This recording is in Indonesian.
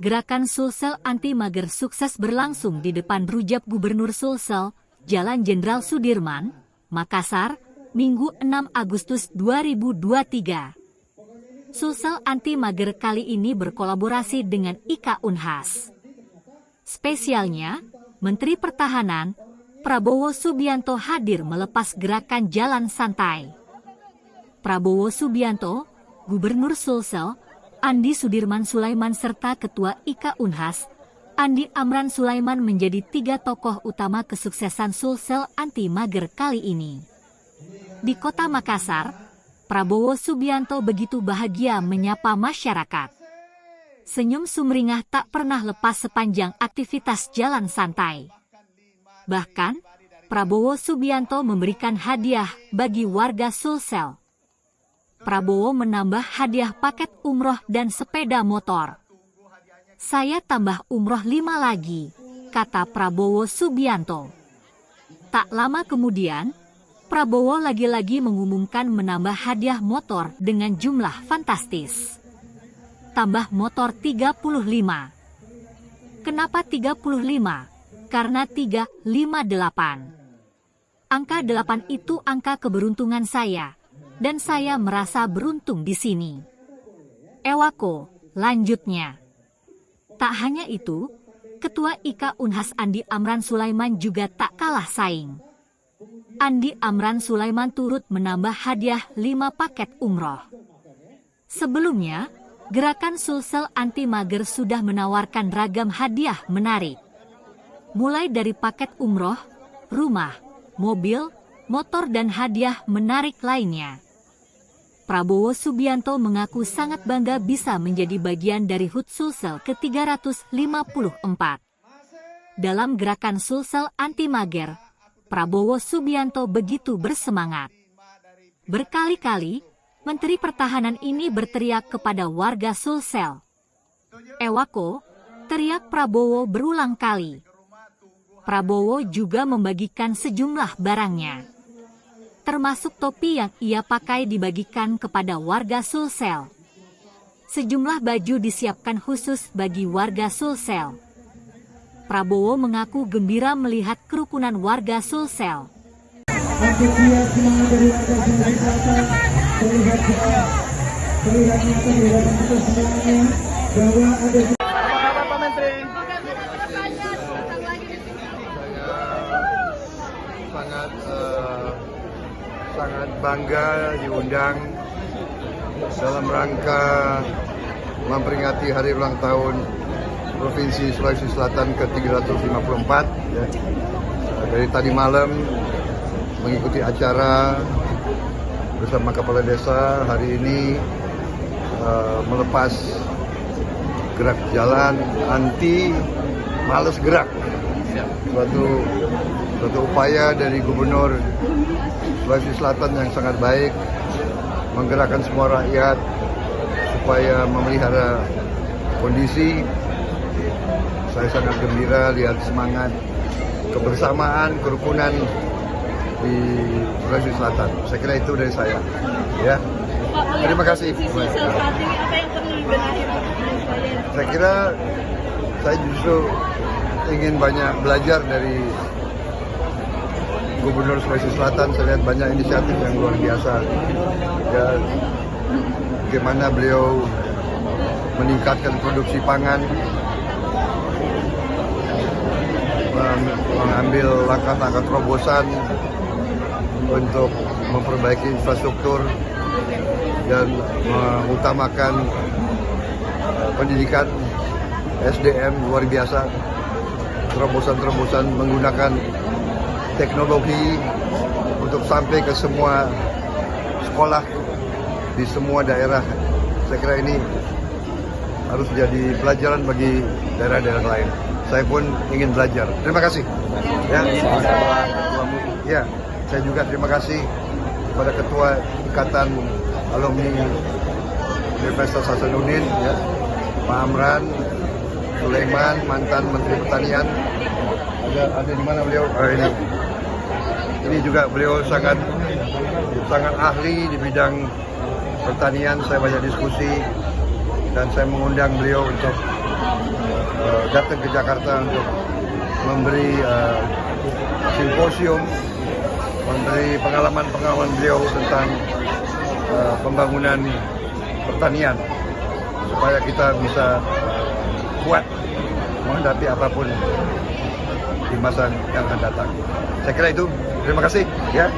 Gerakan Sulsel Anti Mager sukses berlangsung di depan rujak Gubernur Sulsel, Jalan Jenderal Sudirman, Makassar, Minggu 6 Agustus 2023. Sulsel Anti Mager kali ini berkolaborasi dengan IKA Unhas. Spesialnya, Menteri Pertahanan, Prabowo Subianto hadir melepas gerakan jalan santai. Prabowo Subianto, Gubernur Sulsel, Andi Sudirman Sulaiman serta Ketua IKA Unhas, Andi Amran Sulaiman menjadi 3 tokoh utama kesuksesan Sulsel Anti Mager kali ini. Di kota Makassar, Prabowo Subianto begitu bahagia menyapa masyarakat. Senyum sumringah tak pernah lepas sepanjang aktivitas jalan santai. Bahkan, Prabowo Subianto memberikan hadiah bagi warga Sulsel. Prabowo menambah hadiah paket umroh dan sepeda motor. Saya tambah umroh 5 lagi, kata Prabowo Subianto. Tak lama kemudian, Prabowo lagi-lagi mengumumkan menambah hadiah motor dengan jumlah fantastis. Tambah motor 35. Kenapa 35? Karena 358. Angka 8 itu angka keberuntungan saya. Dan saya merasa beruntung di sini. Ewako, lanjutnya. Tak hanya itu, Ketua IKA Unhas Andi Amran Sulaiman juga tak kalah saing. Andi Amran Sulaiman turut menambah hadiah 5 paket umroh. Sebelumnya, Gerakan Sulsel Anti Mager sudah menawarkan ragam hadiah menarik. Mulai dari paket umroh, rumah, mobil, motor dan hadiah menarik lainnya. Prabowo Subianto mengaku sangat bangga bisa menjadi bagian dari HUT Sulsel ke-354. Dalam gerakan Sulsel Anti Mager, Prabowo Subianto begitu bersemangat. Berkali-kali, Menteri Pertahanan ini berteriak kepada warga Sulsel. Ewako, teriak Prabowo berulang kali. Prabowo juga membagikan sejumlah barangnya. Termasuk topi yang ia pakai dibagikan kepada warga Sulsel. Sejumlah baju disiapkan khusus bagi warga Sulsel. Prabowo mengaku gembira melihat kerukunan warga Sulsel. Antusias semangat dari warga Sulawesi Selatan terlihat nyata di hadapan kita semuanya bahwa ada Pak Menteri. Sangat bangga diundang dalam rangka memperingati hari ulang tahun Provinsi Sulawesi Selatan ke-354. Ya. Dari tadi malam mengikuti acara bersama Kepala Desa, hari ini melepas gerak jalan anti males gerak. Suatu upaya dari Gubernur Sulawesi Selatan yang sangat baik, menggerakkan semua rakyat supaya memelihara kondisi. Saya sangat gembira lihat semangat kebersamaan, kerukunan di Sulawesi Selatan. Saya kira itu dari saya. Ya. Terima kasih. Saya kira saya justru ingin banyak belajar dari Gubernur Sulawesi Selatan. Saya lihat banyak inisiatif yang luar biasa. Ya, bagaimana beliau meningkatkan produksi pangan, mengambil langkah-langkah terobosan untuk memperbaiki infrastruktur dan mengutamakan pendidikan SDM luar biasa. Terobosan-terobosan menggunakan teknologi untuk sampai ke semua sekolah di semua daerah. Saya kira ini harus jadi pelajaran bagi daerah-daerah lain. Saya pun ingin belajar. Terima kasih. Ya, saya juga terima kasih kepada Ketua Ikatan Alumni Universitas Hasanuddin, ya, Pak Amran Sulaiman, mantan Menteri Pertanian. Ada di mana beliau? Ini juga beliau sangat ahli di bidang pertanian. Saya banyak diskusi dan saya mengundang beliau untuk datang ke Jakarta untuk memberi simposium, memberi pengalaman-pengalaman beliau tentang pembangunan pertanian supaya kita bisa kuat menghadapi apapun di masa yang akan datang. Saya kira itu. Terima kasih. Ya.